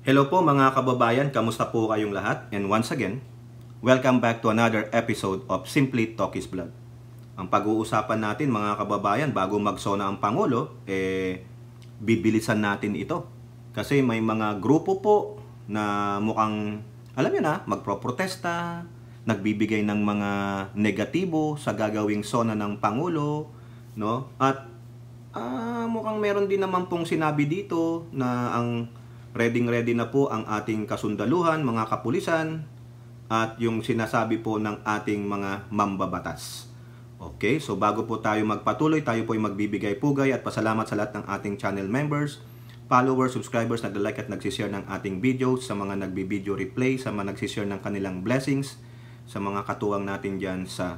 Hello po mga kababayan, kamusta po kayong lahat? And once again, welcome back to another episode of Simply Talk is Blood. Ang pag-uusapan natin mga kababayan, bago magsona ang Pangulo, bibilisan natin ito. Kasi may mga grupo po na mukhang, alam nyo na, magproprotesta, nagbibigay ng mga negatibo sa gagawing sona ng Pangulo, no? At mukhang meron din naman pong sinabi dito na ang ready na po ang ating kasundaluhan, mga kapulisan, at yung sinasabi po ng ating mga mambabatas. Okay, so bago po tayo magpatuloy, tayo po ay magbibigay pugay at pasalamat sa lahat ng ating channel members, followers, subscribers, nagla-like at nagsishare ng ating videos, sa mga nagbi-video replay, sa mga nagsishare ng kanilang blessings, sa mga katuwang natin dyan sa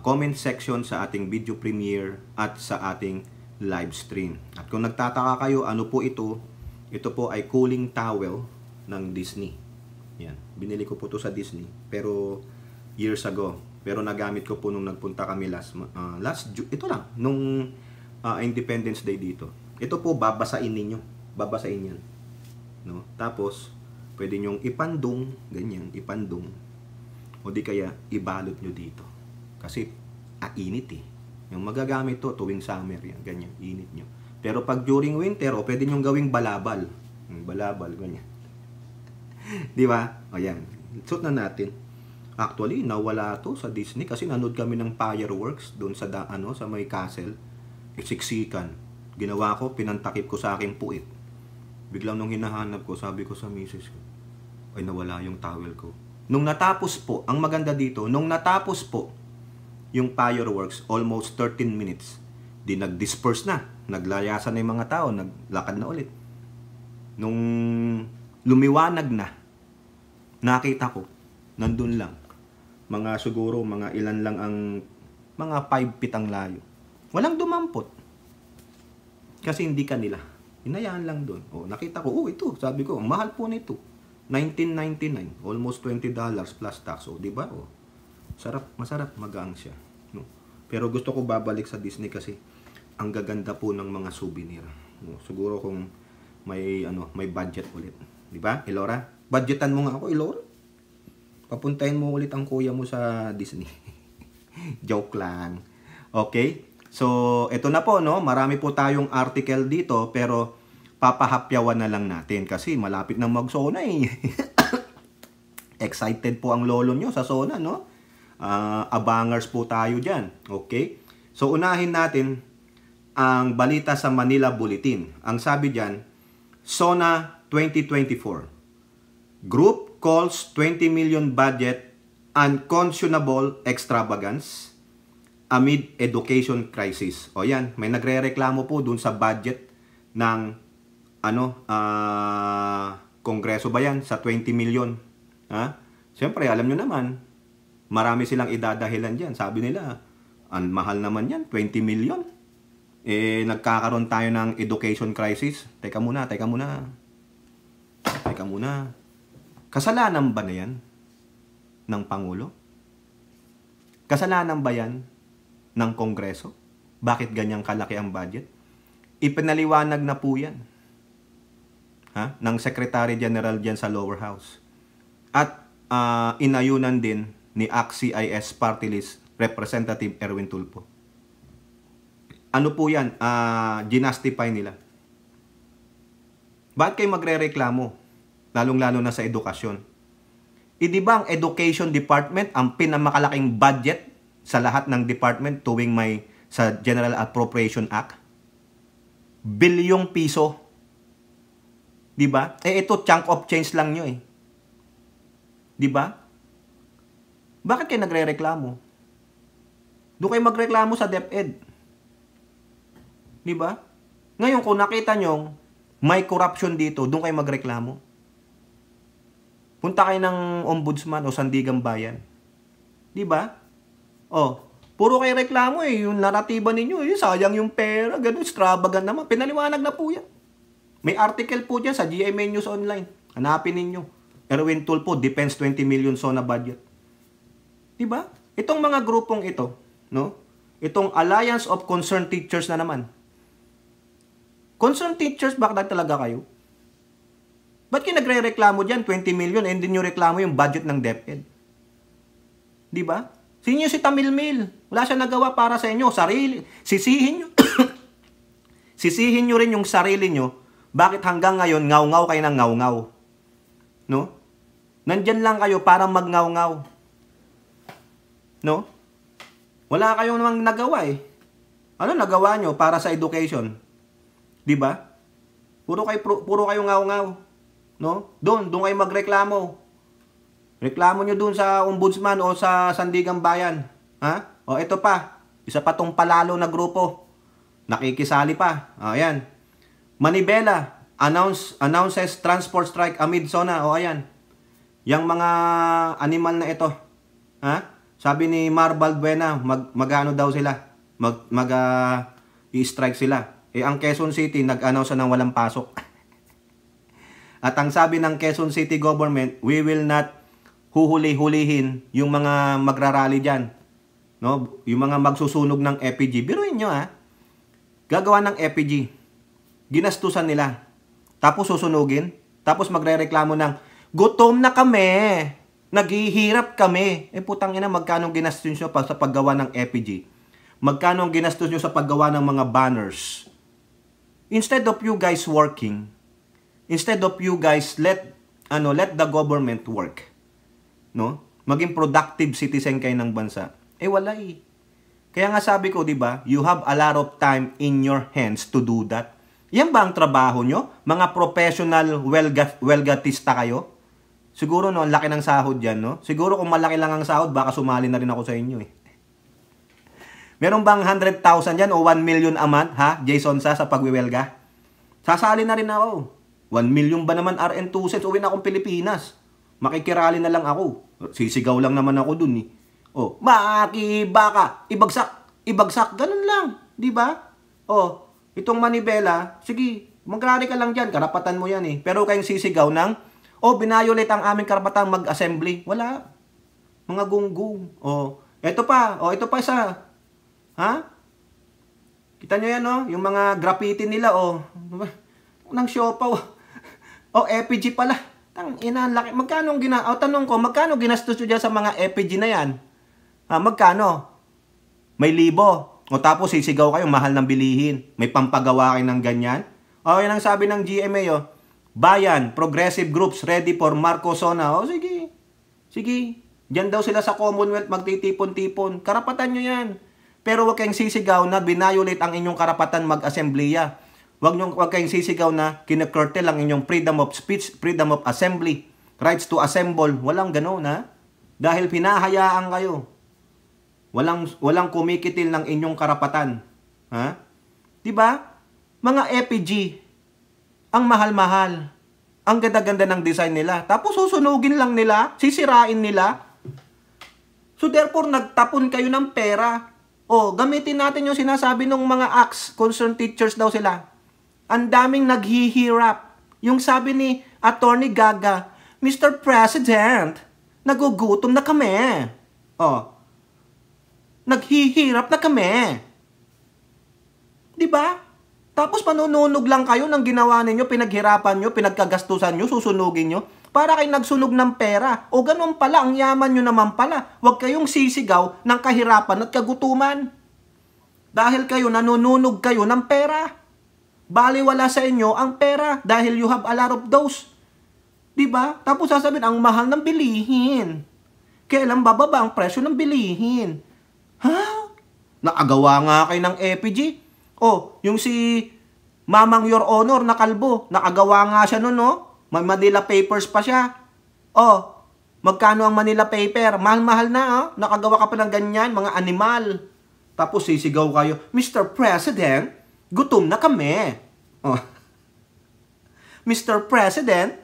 comment section, sa ating video premiere, at sa ating live stream. At kung nagtataka kayo, ano po ito? Ito po ay cooling towel ng Disney. Yan. Binili ko po ito sa Disney. Pero years ago. Pero nagamit ko po nung nagpunta kami ito lang. Nung Independence Day dito. Ito po babasain ninyo. Babasain yan. No? Tapos, pwede nyong ipandong. Ganyan. Ipandong. O di kaya, ibalot nyo dito. Kasi, init eh. Yung magagamit to tuwing summer. Yan. Ganyan. Init nyo. Pero pag during winter, pwede nyong gawing balabal. Balabal, ganyan. Di ba? O yan. Suot na natin. Actually, nawala to sa Disney kasi nanood kami ng fireworks doon sa sa may castle. Siksikan. Ginawa ko, pinantakip ko sa aking puwit. Biglang nung hinahanap ko, sabi ko sa misis ko, ay nawala yung towel ko. Nung natapos po, ang maganda dito, nung natapos po yung fireworks, almost 13 minutes, di nag-disperse na. Naglayasan na yung mga tao, naglakad na ulit. Nung lumiwanag na, nakita ko, nandun lang. Siguro, mga ilan lang ang, mga 5 feet ang layo. Walang dumampot. Kasi hindi kanila. Hinayaan lang doon. Nakita ko, ito, sabi ko, ang mahal po nito. $19.99, almost $20 plus tax. Di ba? Sarap, masarap, magaang siya. No? Pero gusto ko babalik sa Disney kasi ang gaganda po ng mga souvenir. No, siguro kung may budget ulit, 'di ba? Elora, budgetan mo nga ako, Elora. Papuntahin mo ulit ang kuya mo sa Disney. Joke lang. Okay? So, ito na po, no? Marami po tayong article dito, pero papahapyawan na lang natin kasi malapit na mag-sona eh. Excited po ang lolo nyo sa sona, no? Abangers po tayo dyan. Okay? So, unahin natin ang balita sa Manila Bulletin. Ang sabi dyan, SONA 2024. Group calls 20 million budget unconscionable extravagance amid education crisis. O yan, may nagre-reklamo po dun sa budget ng Kongreso ba yan? Sa 20 million. Siyempre, alam nyo naman, marami silang idadahilan dyan. Sabi nila, ang mahal naman yan, 20 million. Nagkakaroon tayo ng education crisis. Teka muna. Kasalanan ba na yan ng Pangulo? Kasalanan ba yan ng Kongreso? Bakit ganyang kalaki ang budget? Ipinaliwanag na po yan ng Secretary General dyan sa lower house. At inayunan din ni ACT-CIS Party List Representative Erwin Tulfo. Ano po yan? Ginastify nila. Bakit kayo magre-reklamo? Lalong-lalo na sa edukasyon. Di ba ang Education Department ang pinamalaking budget sa lahat ng department tuwing may sa General Appropriation Act? Bilyong piso. Di ba? Ito chunk of change lang nyo eh. Di ba? Bakit kayo nagre-reklamo? Doon kayo magreklamo sa DepEd. Di ba? Ngayon, kung nakita nyo may corruption dito, doon kayo magreklamo. Punta kayo ng ombudsman o sandigang bayan. Di ba? Puro kayo reklamo eh. Yung naratiba ninyo sayang yung pera, ganun, extravagant naman. Pinaliwanag na po yan. May article po dyan sa GMA News Online. Hanapin ninyo. Erwin Tulfo, Defense 20 million SONA budget. Di ba? Itong mga grupong ito, no? Itong Alliance of Concerned Teachers na naman. Concerned teachers, bakit talaga kayo? Ba't kayo nagre-reklamo dyan, 20 million, and hindi nyo reklamo yung budget ng DepEd? Di ba? Sinyo si Tamilmil. Wala siya nagawa para sa inyo. Sarili. Sisihin nyo. Sisihin nyo rin yung sarili nyo. Bakit hanggang ngayon, ngaw-ngaw kayo ng ngaw-ngaw? No? Nandyan lang kayo para mag-ngaw-ngaw. No? Wala kayong namang nagawa eh. Ano nagawa nyo para sa education? Di ba? Puro kayo ngaw-ngaw. No? Doon kayo magreklamo. Reklamo nyo doon sa ombudsman o sa Sandigang Bayan. Ha? O ito pa, isa pa tong palalo na grupo. Nakikisali pa. Ayan. Manibela announces transport strike amid SONA. O ayan. Yang mga animal na ito. Ha? Sabi ni Mar Balbuena, mag-ano daw sila. I-strike sila. Ang Quezon City nag-announce ng walang pasok. At ang sabi ng Quezon City government, we will not huhuli-hulihin yung mga magrarally dyan. No? Yung mga magsusunog ng EPG. Biruin nyo ha. Gagawa ng EPG. Ginastusan nila. Tapos susunugin. Tapos magre-reklamo ng, gutom na kami. Naghihirap kami. Putang ina, magkano ginastos nyo sa paggawa ng EPG? Magkano ginastos nyo sa paggawa ng mga banners? Instead of you guys working, instead of you guys let the government work, no? Maging productive citizen kayo ng bansa. Wala eh. Kaya nga sabi ko, 'di ba? You have a lot of time in your hands to do that. Yan ba ang trabaho nyo? Mga professional welgatista kayo? Siguro no, ang laki ng sahod diyan, no? Siguro kung malaki lang ang sahod, baka sumali na rin ako sa inyo eh. Meron bang 100,000 yan o 1 million a month, ha? Jason sa pagwiwelga? Sasali na rin ako. 1 million ba naman RN2 cents? Uwi na akong Pilipinas. Makikirali na lang ako. Sisigaw lang naman ako dun eh. Oh, makibaka, ibagsak, ganun lang, di ba? Oh, itong Manibela, sige, magrari ka lang diyan, karapatan mo yan eh. Pero kayong sisigaw ng, binayolate ang aming karapatan mag-assembly. Wala. Mga gunggong. Ito pa isa. Ha? Kita nyo yan, no? Yung mga graffiti nila, nang siopaw. EPG pala. Laki. Tanong ko, magkano ginastos nyo dyan sa mga EPG na yan? Magkano? May libo. Tapos sisigaw kayo, mahal ng bilihin. May pampagawa kayo ng ganyan. Yan ang sabi ng GMA, Bayan, progressive groups ready for Marcos SONA. Sige. Sige. Diyan daw sila sa Commonwealth magtitipon-tipon. Karapatan nyo yan. Pero huwag kayong sisigaw na binayolate ang inyong karapatan mag-assembleya. Huwag kayong sisigaw na kinakirtel ang inyong freedom of speech, freedom of assembly, rights to assemble. Walang gano'n, ha? Dahil pinahayaan kayo. Walang kumikitil ng inyong karapatan. Ha? Diba? Mga EPG, ang mahal-mahal. Ang ganda-ganda ng design nila. Tapos susunugin lang nila, sisirain nila. So therefore, nagtapon kayo ng pera. Gamitin natin yung sinasabi ng mga ACTS, concerned teachers daw sila. Ang daming naghihirap. Yung sabi ni Attorney Gaga, Mr. President, nagugutom na kami. Naghihirap na kami. Diba? Tapos panununog lang kayo ng ginawa ninyo, pinaghirapan nyo, pinagkagastusan nyo, susunugin nyo, para kayo nagsunog ng pera. Ganun pala, ang yaman nyo naman pala. Huwag kayong sisigaw ng kahirapan at kagutuman. Dahil kayo, nanununog kayo ng pera. Baliwala sa inyo ang pera dahil you have a lot of those. Diba? Tapos sasabihin, ang mahal ng bilihin. Kailan bababa ang presyo ng bilihin? Ha? Nakagawa nga kayo ng EPG. Yung si Mamang Your Honor na kalbo, nakagawa nga siya nun, no? May Manila Papers pa siya. Magkano ang Manila Paper? Mahal-mahal na, Nakagawa ka pa ng ganyan, mga animal. Tapos sisigaw kayo, Mr. President, gutom na kami. Mr. President,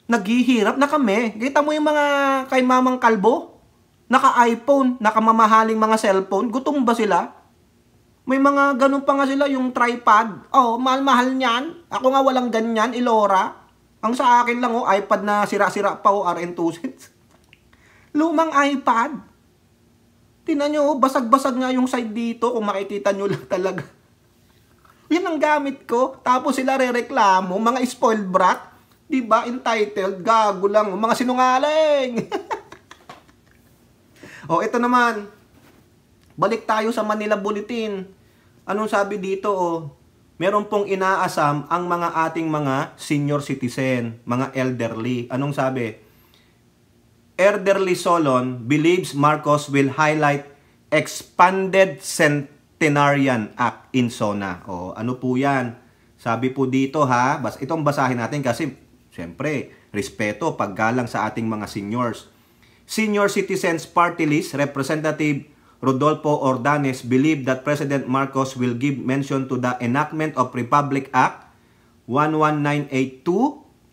naghihirap na kami. Kita mo yung mga kay Mamang Kalbo? Naka-iPhone, nakamamahaling mga cellphone. Gutom ba sila? May mga ganun pa nga sila, yung tripod. Mahal-mahal niyan. Ako nga walang ganyan, Ilora. Ang sa akin lang, iPad na sira-sira pa, RN2 cents. Lumang iPad. Tingnan nyo, basag-basag nga yung side dito, kung makikita nyo lang talaga. Yan ang gamit ko. Tapos sila re-reklamo, mga spoiled brat. Di ba? Entitled, gago lang, mga sinungaling. O, ito naman. Balik tayo sa Manila Bulletin. Anong sabi dito? Meron pong inaasam ang mga ating mga senior citizen, mga elderly. Anong sabi? Elderly Solon believes Marcos will highlight expanded Centenarian Act in SONA. O, ano po yan? Sabi po dito ha, itong basahin natin kasi siyempre, respeto, paggalang sa ating mga seniors. Senior Citizens Party List Representative Rodolfo Ordanes believed that President Marcos will give mention to the enactment of Republic Act 11982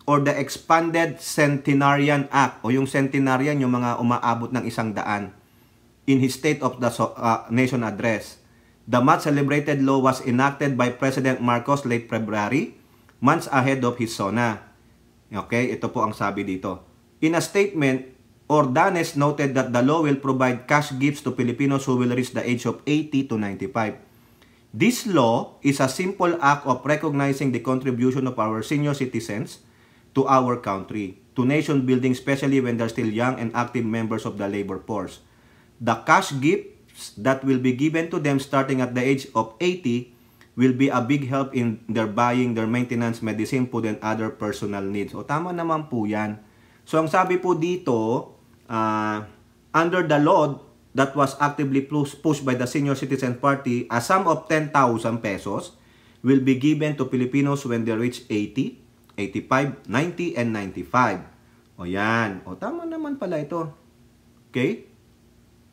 or the expanded Centenarian Act o yung centenarian, yung mga umaabot ng 100 in his State of the Nation address. The much celebrated law was enacted by President Marcos late February, months ahead of his SONA. Okay, ito po ang sabi dito. In a statement, Ordanes noted that the law will provide cash gifts to Filipinos who will reach the age of 80 to 95. This law is a simple act of recognizing the contribution of our senior citizens to our country, to nation building, especially when they're still young and active members of the labor force. The cash gifts that will be given to them starting at the age of 80 will be a big help in their buying, their maintenance, medicine, food, and other personal needs. O tama naman po yan. So ang sabi po dito, under the law that was actively pushed by the Senior Citizen Party, a sum of 10,000 pesos will be given to Filipinos when they reach 80, 85, 90, and 95. O yan. O tama naman pala ito. Okay?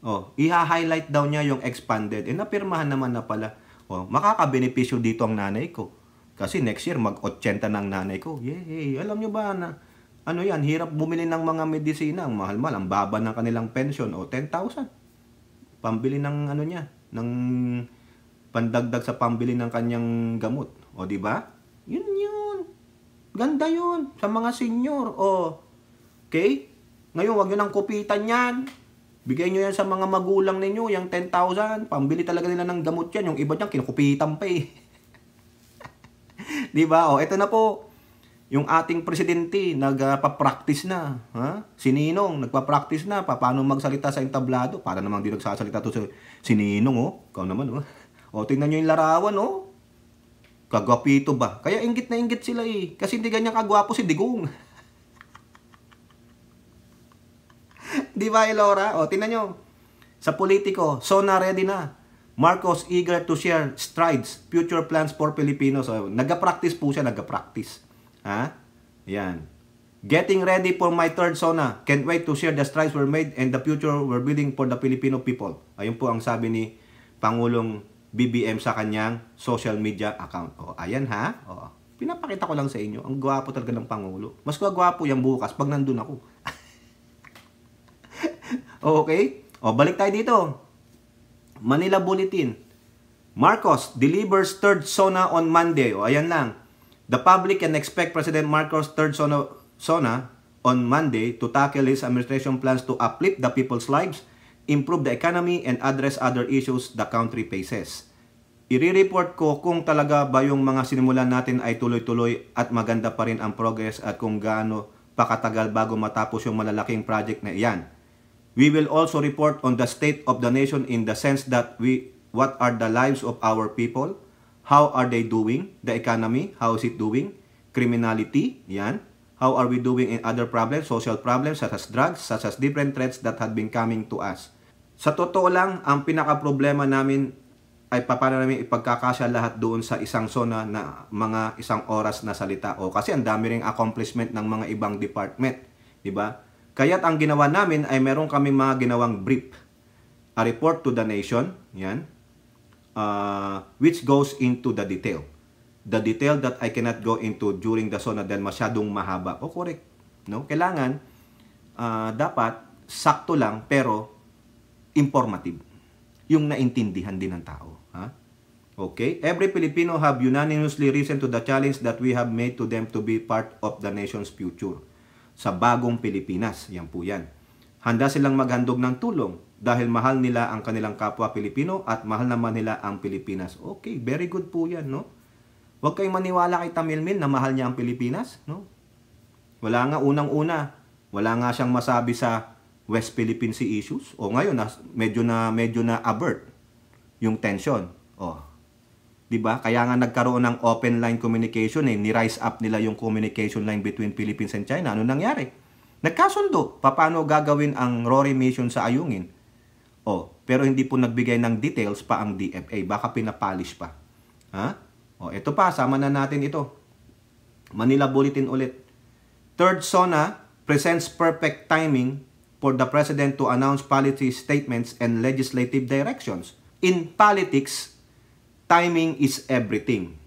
O, iha-highlight daw niya yung expanded. Napirmahan naman na pala. O, makakabenepisyo dito ang nanay ko. Kasi next year, mag-80 ng nanay ko. Yay! Alam nyo ba na, ano yan, hirap bumili ng mga medisina. Ang mahal-mahal, ang baba ng kanilang pension. O, 10,000. Pambili ng ano niya, ng pandagdag sa pambili ng kanyang gamot. O, di ba? Yun. Ganda yun sa mga senior. O, okay? Ngayon, wag nyo nang kupitan yan. Bigay nyo yan sa mga magulang ninyo, yung 10,000. Pambili talaga nila ng gamot yan. Yung iba dyan, kinukupitan pa eh. Di ba? O, ito na po. Yung ating presidente, nagpa-practice na. Ha? Si Ninong, nagpa-practice na. Paano magsalita sa entablado? Para namang di nagsasalita to si Ninong, oh. Ikaw naman, oh. O, tingnan nyo yung larawan, oh. Kagwapito ba? Kaya inggit na inggit sila eh. Kasi hindi ganyan kagwapo si Digong. Di ba, Elora? O, tingnan nyo. Sa politiko, SONA ready na. Marcos eager to share strides, future plans for Filipinos. So, nag-practice po siya, nag-practice. Ha? Yan. Getting ready for my third SONA. Can't wait to share the strides we're made and the future we're building for the Filipino people. Ayun po ang sabi ni Pangulong BBM sa kanyang social media account. O, ayan ha. O, pinapakita ko lang sa inyo. Ang gwapo talaga ng Pangulo. Mas gwapo yan bukas pag nandun ako. Okay? O, balik tayo dito. Manila Bulletin. Marcos delivers third SONA on Monday. O, ayan lang. The public can expect President Marcos' third SONA on Monday to tackle his administration plans to uplift the people's lives, improve the economy, and address other issues the country faces. I-report ko kung talaga ba yung mga sinimulan natin ay tuloy-tuloy at maganda pa rin ang progress at kung gaano pakatagal bago matapos yung malalaking project na iyan. We will also report on the state of the nation in the sense that what are the lives of our people, how are they doing, the economy, how is it doing, criminality, yan. How are we doing in other problems, social problems such as drugs, such as different threats that had been coming to us. Sa totoo lang, ang pinaka-problema namin ay paano namin ipagkakasya lahat doon sa isang SONA na mga isang oras na salita. O kasi ang dami ring accomplishment ng mga ibang department, di ba? Kaya't ang ginawa namin ay meron kami mga ginawang brief. A report to the nation, yan, which goes into the detail. The detail that I cannot go into during the SONA dahil masyadong mahaba. O, correct. No? Kailangan, dapat, sakto lang, pero informative. Yung naintindihan din ng tao. Ha? Okay? Every Filipino have unanimously risen to the challenge that we have made to them to be part of the nation's future. Sa bagong Pilipinas. Yan po yan. Handa silang maghandog ng tulong dahil mahal nila ang kanilang kapwa Pilipino at mahal naman nila ang Pilipinas. Okay, very good po yan, no? Huwag kayong maniwala kay Tamilmin na mahal niya ang Pilipinas, no? Wala nga unang-una. Wala nga siyang masabi sa West Philippine Sea issues. O ngayon, medyo na avert yung tension. O, di ba? Kaya nga nagkaroon ng open line communication ni-rise up nila yung communication line between Philippines and China. Ano nangyari? Nagkasundo. Paano gagawin ang Rory mission sa Ayungin? O, pero hindi po nagbigay ng details pa ang DFA. Baka pinapolish pa. Ha? O, ito pa. Sama na natin ito. Manila Bulletin ulit. Third SONA presents perfect timing for the President to announce policy statements and legislative directions. In politics, timing is everything.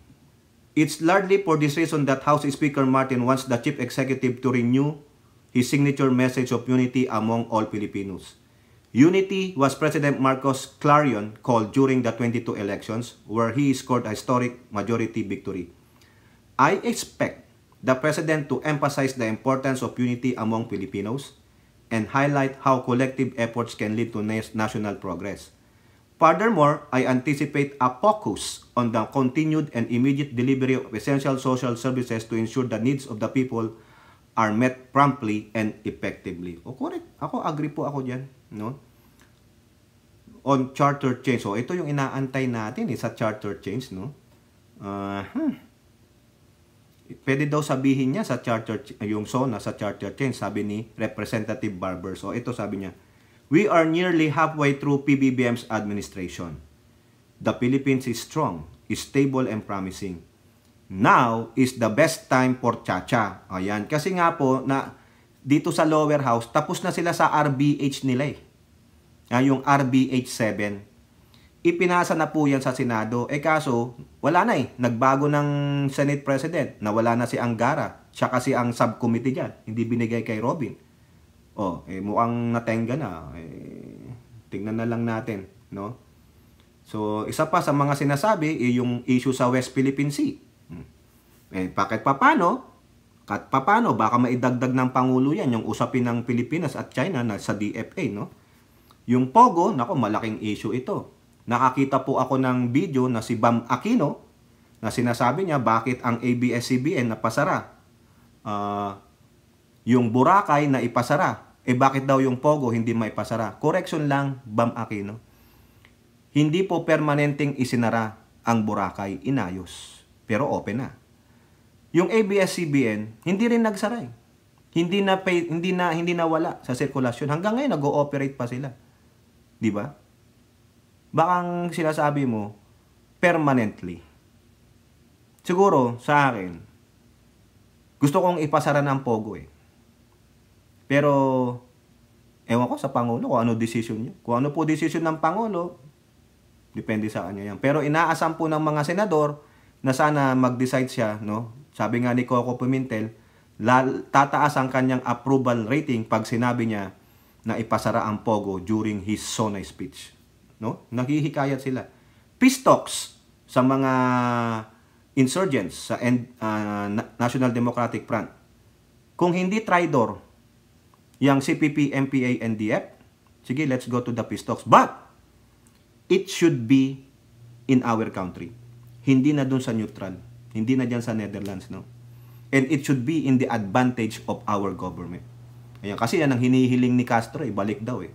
It's largely for this reason that House Speaker Martin wants the Chief Executive to renew his signature message of unity among all Filipinos. Unity was President Marcos' clarion call during the 22 elections where he scored a historic majority victory. I expect the President to emphasize the importance of unity among Filipinos and highlight how collective efforts can lead to national progress. Furthermore, I anticipate a focus on the continued and immediate delivery of essential social services to ensure the needs of the people are met promptly and effectively. O correct. Agree po ako dyan. No? On charter change. So, ito yung inaantay natin sa charter change. No? Pwede daw sabihin niya sa charter, yung SONA sa charter change, sabi ni Representative Barber. So, ito sabi niya, we are nearly halfway through PBBM's administration. The Philippines is strong, is stable and promising. Now is the best time for Chacha. Ayan. Kasi nga po, na dito sa lower house, tapos na sila sa RBH nila eh. Yung RBH 7. Ipinasa na po yan sa Senado. Kaso, wala na eh. Nagbago ng Senate President. Nawala na si Angara. Siya kasi ang subcommittee dyan. Hindi binigay kay Robin. Mukhang natenga na. Tingnan na lang natin. No? So, isa pa sa mga sinasabi, yung issue sa West Philippine Sea. Bakit papano? Baka maidagdag ng Pangulo yan, yung usapin ng Pilipinas at China na sa DFA, no? Yung Pogo, malaking issue ito. Nakakita po ako ng video na si Bam Aquino na sinasabi niya bakit ang ABS-CBN napasara. Yung Boracay na ipasara. Bakit daw yung Pogo hindi maipasara? Correction lang, Bam Aquino. Hindi po permanenteng isinara ang Boracay, inayos. Pero open na. Yung ABS-CBN, hindi rin nagsara eh. Hindi na wala sa sirkulasyon. Hanggang ngayon nag-ooperate pa sila. 'Di ba? Bakang sinasabi mo permanently. Siguro sa akin gusto kong ipasara ng Pogo eh. Pero ewan ko sa Pangulo kung ano decision niya. Kung ano po decision ng Pangulo, depende sa kanya yan. Pero inaasam po ng mga senador na sana mag-decide siya, no? Sabi nga ni Coco Pimentel, tataas ang kanyang approval rating pag sinabi niya na ipasara ang Pogo during his SONA speech. No? Naghihikayat sila. Peace talks sa mga insurgents sa National Democratic Front. Kung hindi traidor yung CPP, MPA, NDF, sige, let's go to the peace talks. But it should be in our country. Hindi na dun sa neutral. Hindi na dyan sa Netherlands, no? And it should be in the advantage of our government. Ayan, kasi yan ang hinihiling ni Castro, balik daw eh.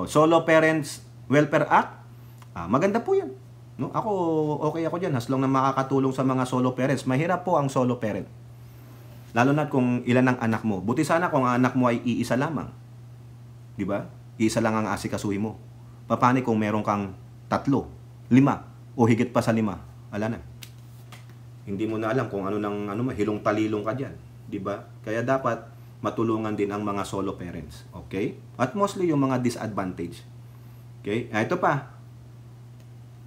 Solo Parents Welfare Act, maganda po yan. No? Okay ako dyan, as long na makakatulong sa mga solo parents. Mahirap po ang solo parent. Lalo na kung ilan ang anak mo. Buti sana kung ang anak mo ay iisa lamang. Di ba? Iisa lang ang asikasuhin mo. Paano kung meron kang 3, 5, o higit pa sa 5? Wala na. Hindi mo na alam kung hilong talilong ka dyan. Di ba? Kaya dapat matulungan din ang mga solo parents. Okay? At mostly yung mga disadvantage. Okay? Ito pa.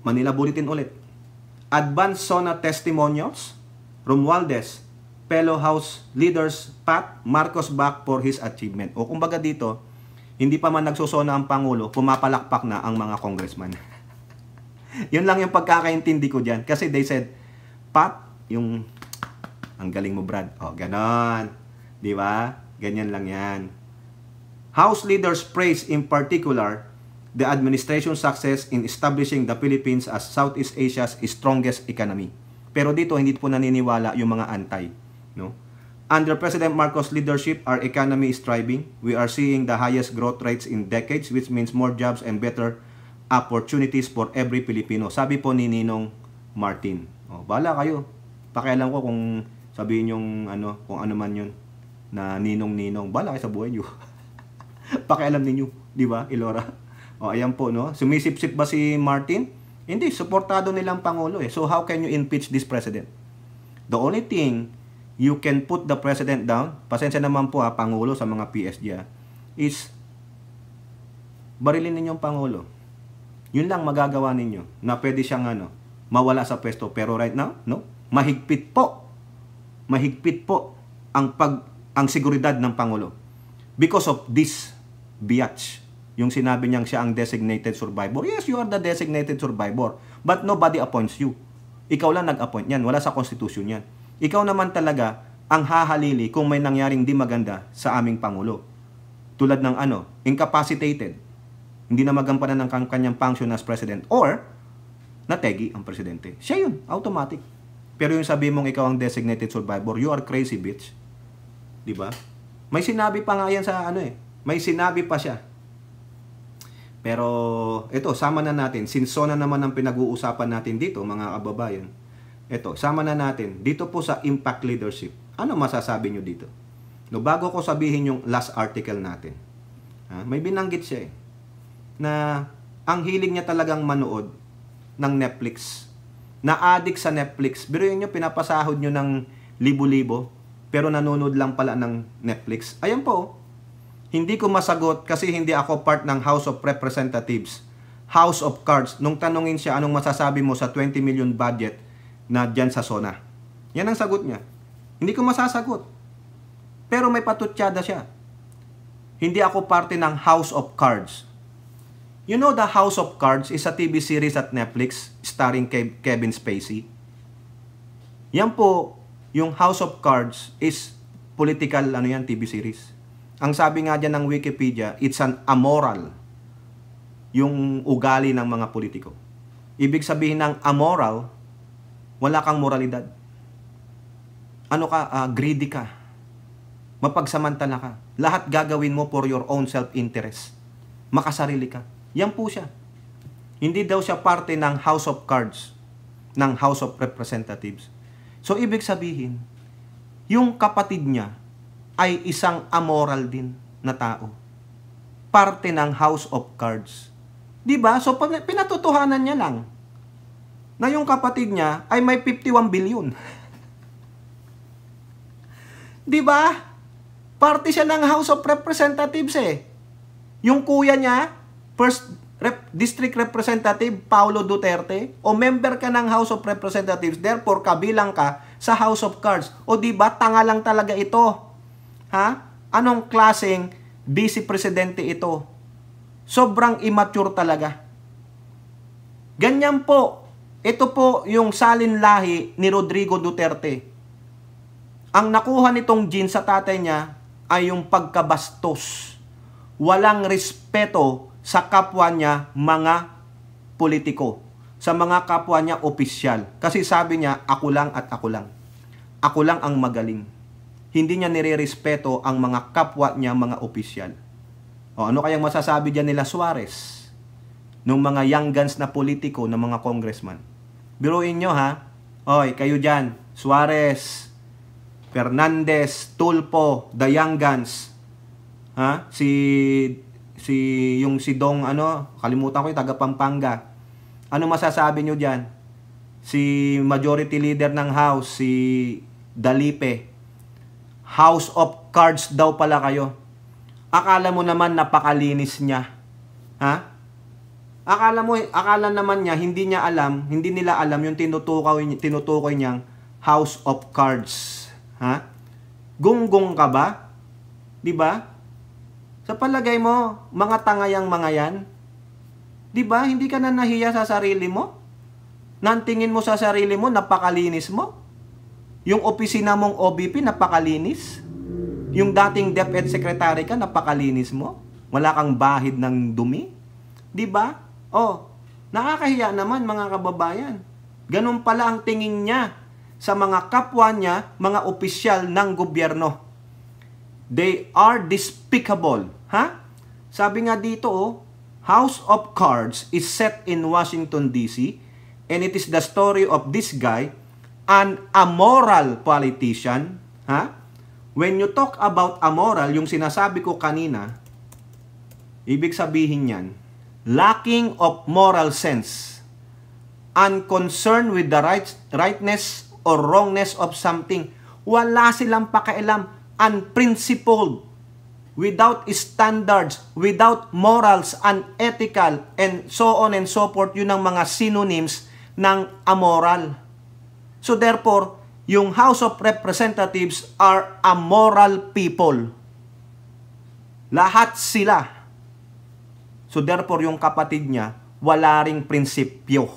Manila Bulletin ulit. Advanced SONA testimonials. Romualdez, fellow House leaders pat Marcos back for his achievement. O kumbaga dito, hindi pa man nagsusona ang Pangulo, pumapalakpak na ang mga congressman. Yun lang yung pagkakaintindi ko dyan. Kasi they said, Pat, ang galing mo Brad. Ganon. Di ba? Ganyan lang yan. House leaders praise in particular the administration's success in establishing the Philippines as Southeast Asia's strongest economy. Pero dito hindi po naniniwala yung mga antay, no? Under President Marcos' leadership, our economy is thriving. We are seeing the highest growth rates in decades, which means more jobs and better opportunities for every Filipino. Sabi po ni Ninong Martin. O, bahala kayo. Pakialam ko kung sabihin yung kung ano man yun na ninong-ninong. Bahala kayo sa buhay nyo. Pakialam ninyo. Di ba, Ilora? O, ayan po, no? Sumisip-sip ba si Martin? Hindi, suportado nilang Pangulo eh. So, how can you impeach this president? The only thing you can put the president down, pasensya naman po Pangulo sa mga PSG, is barilin ninyo ang Pangulo. Yun lang magagawa ninyo na pwede siyang mawala sa pwesto. Pero right now, no? Mahigpit po ang seguridad ng Pangulo. Because of this biatch, yung sinabi niyang siya ang designated survivor. Yes, you are the designated survivor. But nobody appoints you. Ikaw lang nag-appoint yan. Wala sa konstitusyon yan. Ikaw naman talaga ang hahalili kung may nangyaring di maganda sa aming Pangulo. Tulad ng incapacitated. Hindi na magampanan ng kanyang function as president. Or, nategi ang presidente. Siya yun, automatic. Pero yung sabi mong ikaw ang designated survivor, you are crazy bitch. Diba? May sinabi pa nga yan sa May sinabi pa siya. Pero, ito, sama na natin. Sinsona naman ang pinag-uusapan natin dito, mga kababayan. Ito, sama na natin. Dito po sa impact leadership. Ano masasabi nyo dito? No, bago ko sabihin yung last article natin. May binanggit siya na ang hilig niya talagang manood ng Netflix. Na-addict sa Netflix. Biruin nyo, pinapasahod nyo ng libo-libo, pero nanonood lang pala ng Netflix. Ayan po, hindi ko masagot kasi hindi ako part ng House of Representatives. House of Cards. Nung tanungin siya, anong masasabi mo sa 20 million budget na dyan sa SONA? Yan ang sagot niya. Hindi ko masasagot. Pero may patutyada siya. Hindi ako parte ng House of Cards. You know the House of Cards is a TV series at Netflix starring Kevin Spacey. Yan po, yung House of Cards is political TV series. Ang sabi nga dyan ng Wikipedia, it's an amoral yung ugali ng mga politiko. Ibig sabihin ng amoral, wala kang moralidad. Greedy ka. Mapagsamantala ka. Lahat gagawin mo for your own self-interest. Makasarili ka. Yan po siya. Hindi daw siya parte ng House of Cards, ng House of Representatives. So, ibig sabihin, yung kapatid niya ay isang amoral din na tao. Parte ng House of Cards. Diba? So, pinatotohanan niya lang na yung kapatid niya ay may 51 billion. Diba? Parte siya ng House of Representatives Yung kuya niya, First District Representative Paulo Duterte, o member ka ng House of Representatives, therefore kabilang ka sa House of Cards. O diba, tanga lang talaga ito. Anong klaseng vice presidente ito? Sobrang immature talaga. Ganyan po. Ito po yung salin lahi ni Rodrigo Duterte. Ang nakuha nitong gene sa tatay niya ay yung pagkabastos. Walang respeto sa kapwa niya mga politiko. Sa mga kapwa niya opisyal. Kasi sabi niya, ako lang at ako lang. Ako lang ang magaling. Hindi niya nire-respeto ang mga kapwa niya mga opisyal. O ano kayang masasabi diyan nila Suarez? Nung mga young guns na politiko, ng mga congressman. Biruin nyo Oy, kayo dyan, Suarez, Fernandez, Tulfo, the young guns. Si Dong, kalimutan ko yung taga Pampanga. Ano masasabi nyo dyan? Si majority leader ng House, si Dalipe. House of Cards daw pala kayo. Akala mo naman napakalinis niya. Akala naman niya, hindi nila alam yung tinutukoy niyang House of Cards. Gunggong ka ba? Diba? Sa palagay mo, mga tangayang mga yan, diba, hindi ka na nahiya sa sarili mo? Nantingin mo sa sarili mo, napakalinis mo? Yung opisina mong OBP, napakalinis? Yung dating DepEd Secretary ka, napakalinis mo? Wala kang bahid ng dumi? Diba? Nakakahiya naman mga kababayan. Ganun pala ang tingin niya sa mga kapwa niya, mga opisyal ng gobyerno. They are despicable. Ha? Sabi nga dito, House of Cards is set in Washington, D.C. and it is the story of this guy, an amoral politician. Ha? When you talk about amoral, yung sinasabi ko kanina, ibig sabihin yan, lacking of moral sense, unconcerned with the rightness or wrongness of something. Wala silang pakialam, unprincipled, without standards, without morals, unethical, and so on and so forth. Yun ang mga synonyms ng amoral. So therefore, yung House of Representatives are amoral people. Lahat sila. So therefore, yung kapatid niya, wala ring prinsipyo.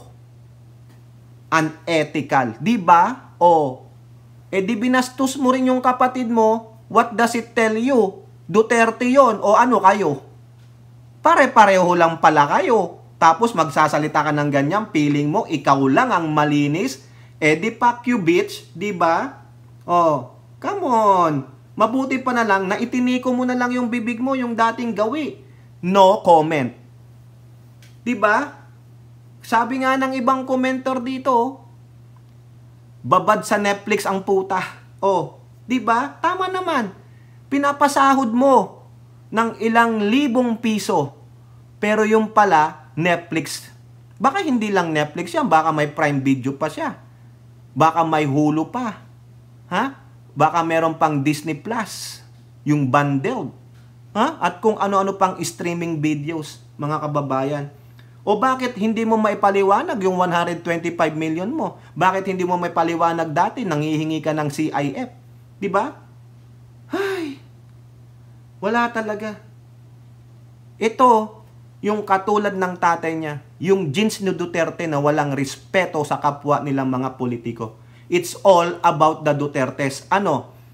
Unethical. Di ba? Di binastos mo rin yung kapatid mo. What does it tell you? Duterte yon o ano kayo? Pare-pareho lang pala kayo. Tapos magsasalita ka ng ganyan, feeling mo ikaw lang ang malinis. Di fuck you bitch, di ba? Come on. Mabuti pa na lang na itiniko mo na lang yung bibig mo, yung dating gawi. No comment. Diba? Sabi nga ng ibang komentor dito, babad sa Netflix ang puta. Diba? Tama naman. Pinapasahod mo ng ilang libong piso. Pero yung pala, Netflix. Baka hindi lang Netflix yan. Baka may Prime Video pa siya. Baka may Hulu pa. Ha? Baka meron pang Disney Plus. Yung bundled. At kung ano-ano pang streaming videos, mga kababayan. O bakit hindi mo maipaliwanag yung 125 million mo? Bakit hindi mo maipaliwanag dati nanghihingi ka ng CIF? Di ba? Ay, wala talaga. Ito, yung katulad ng tatay niya, yung genes ni Duterte na walang respeto sa kapwa nilang mga politiko. It's all about the Dutertes.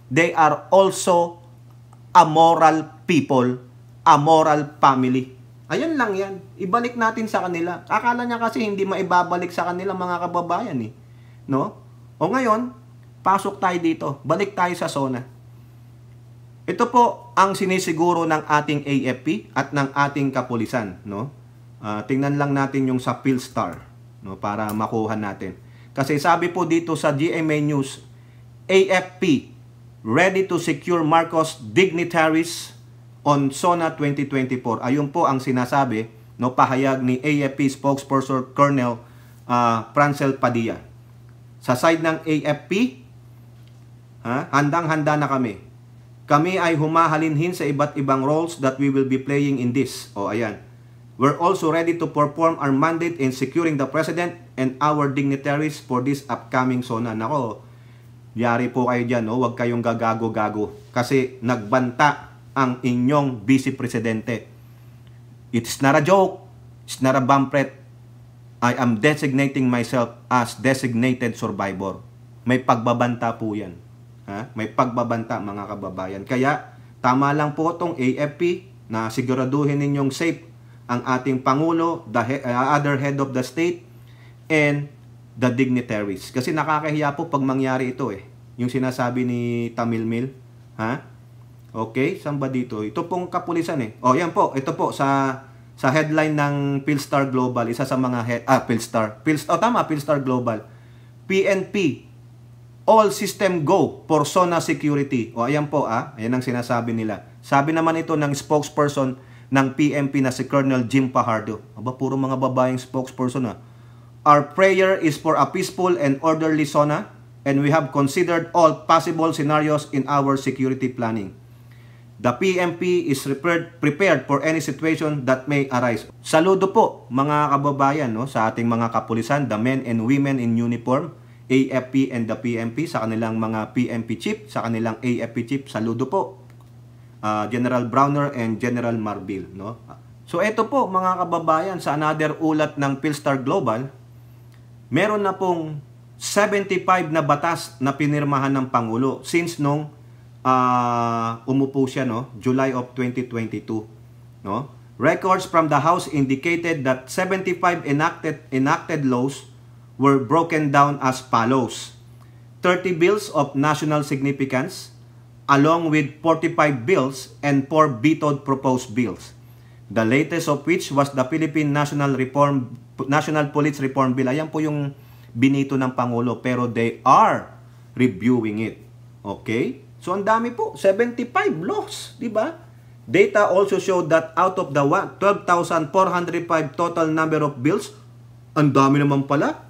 They are also amoral people, amoral family. Ayun lang yan. Ibalik natin sa kanila. Akala niya kasi hindi maibabalik sa kanila mga kababayan No? O ngayon, pasok tayo dito. Balik tayo sa SONA. Ito po ang sinisiguro ng ating AFP at ng ating kapulisan. No? Tingnan lang natin yung sa PhilStar, no? Para makuha natin. Kasi sabi po dito sa GMA News, AFP ready to secure Marcos dignitaries on SONA 2024. Ayun po ang sinasabi, no, pahayag ni AFP spokesperson Colonel Francel Padilla. Sa side ng AFP, handang-handa na kami. Kami ay humahalinhin sa iba't ibang roles that we will be playing in this. Ayan. We're also ready to perform our mandate in securing the President and our dignitaries for this upcoming SONA. Nako, yari po kayo dyan, no? Huwag kayong gagago-gago. Kasi nagbanta ang inyong Vice Presidente. It's not a joke. It's not a bumpret. I am designating myself as designated survivor. May pagbabanta po yan. May pagbabanta, mga kababayan. Kaya, tama lang po itong AFP na siguraduhin ninyong safe ang ating Pangulo, the other head of the state, and the dignitaries. Kasi nakakahiya po pag mangyari ito Yung sinasabi ni Tamil Mil. Okay, saan ba dito? Ito pong kapulisan yan po, ito po sa headline ng PhilStar Global, isa sa mga PhilStar. PhilStar Global. PNP, all system go for SONA security. Ayan po ayan ang sinasabi nila. Sabi naman ito ng spokesperson ng PNP na si Colonel Jim Fajardo. Puro mga babaeng spokesperson Our prayer is for a peaceful and orderly SONA, and we have considered all possible scenarios in our security planning. The PNP is prepared for any situation that may arise. Saludo po mga kababayan sa ating mga kapulisan, the men and women in uniform, AFP and the PNP, sa kanilang mga PNP chief, sa kanilang AFP chief. Saludo po General Browner and General Marbil. So ito po mga kababayan, sa another ulat ng PhilStar Global, meron na pong 75 na batas na pinirmahan ng Pangulo since nung umupo siya July of 2022. Records from the House indicated that 75 enacted laws were broken down as follows. 30 bills of national significance, along with 45 bills and 4 vetoed proposed bills. The latest of which was the Philippine National Police Reform Bill. Ayan po yung binito ng Pangulo, pero they are reviewing it. Okay? So ang dami po, 75 laws, di ba? Data also showed that out of the 12,405 total number of bills, ang dami naman pala,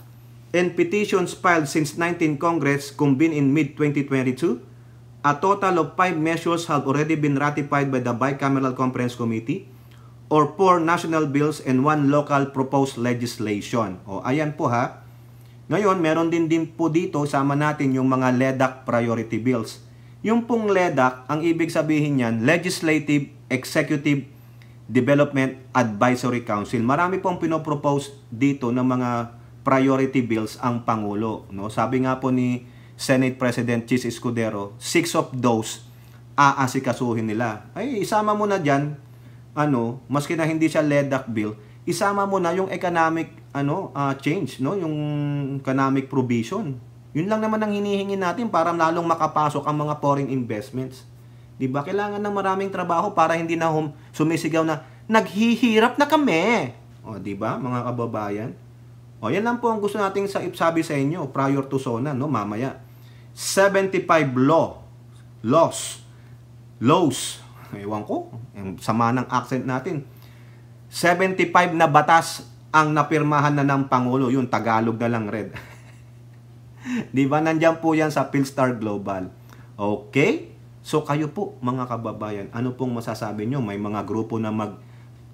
and petitions filed since 19 Congress convened in mid-2022, a total of 5 measures have already been ratified by the Bicameral Conference Committee, or 4 national bills and 1 local proposed legislation. O, ayan po ha. Ngayon, meron din po dito, sama natin yung mga LEDAC priority bills. Yung pong LEDAC, ang ibig sabihin niyan, Legislative Executive Development Advisory Council. Marami pong pinopropose dito ng mga priority bills ang Pangulo. No? Sabi nga po ni Senate President Chis Escudero, 6 of those aasikasuhin nila. Ay, isama mo na dyan, maski na hindi siya LEDAC bill, isama mo na yung economic change, no? Yung economic provision. Yun lang naman ang hinihingi natin para lalong makapasok ang mga foreign investments. 'Di ba? Kailangan ng maraming trabaho para hindi na sumisigaw na naghihirap na kami. O, 'di ba, mga kababayan? O, yan lang po ang gusto nating sabi sa inyo prior to SONA, no, mamaya. 75 laws. Ewan ko, yung sama ng accent natin. 75 na batas ang napirmahan na ng Pangulo. Yung Tagalog na lang, red. Di ba? Nandiyan po yan sa Philstar Global. Okay? So kayo po, mga kababayan, ano pong masasabi nyo? May mga grupo na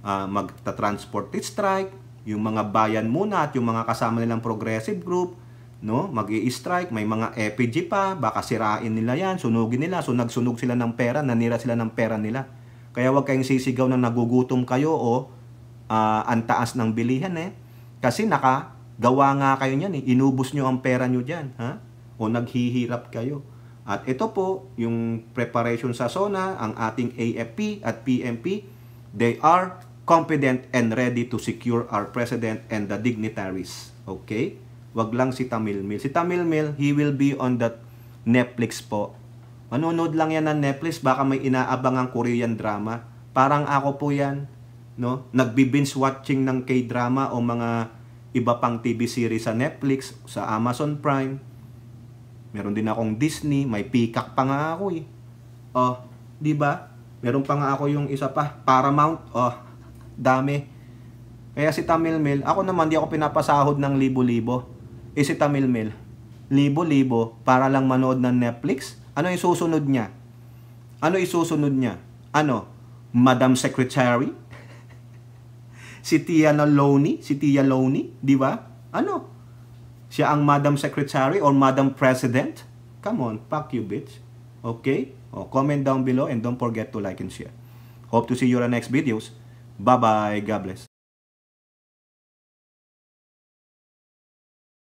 magta-transport strike, yung mga bayan muna at yung mga kasama nilang progressive group, no? Mag-i-strike, may mga EPG pa, baka sirain nila yan, sunugin nila, so nagsunog sila ng pera, nanira sila ng pera nila. Kaya wag kayong sisigaw na nagugutom kayo o ang taas ng bilihan Kasi nakagawa nga kayo niyan inubos nyo ang pera nyo dyan, ha? O naghihirap kayo. At ito po, yung preparation sa SONA, ang ating AFP at PMP, they are confident and ready to secure our President and the dignitaries. Okay? Wag lang si Tamil Mil. Si Tamil Mil, he will be on that Netflix po. Manonood lang yan ng Netflix, baka may inaabangang Korean drama. Parang ako po yan, no? Nagbi-binge watching ng K-drama o mga iba pang TV series sa Netflix, sa Amazon Prime. Meron din akong Disney, may Peacock pa nga ako Oh, 'di ba? Meron pa nga ako yung isa pa, Paramount. Oh, dami. Kaya si Tamil Mil, ako naman di ako pinapasahod ng libo-libo. Si Tamil Mil, libo-libo para lang manood ng Netflix. Ano yung susunod niya? Madam Secretary? Si Tia Loney, di ba? Siya ang Madam Secretary or Madam President? Come on, fuck you, bitch. Okay? Comment down below and don't forget to like and share. Hope to see you on the next videos. Bye-bye. God bless.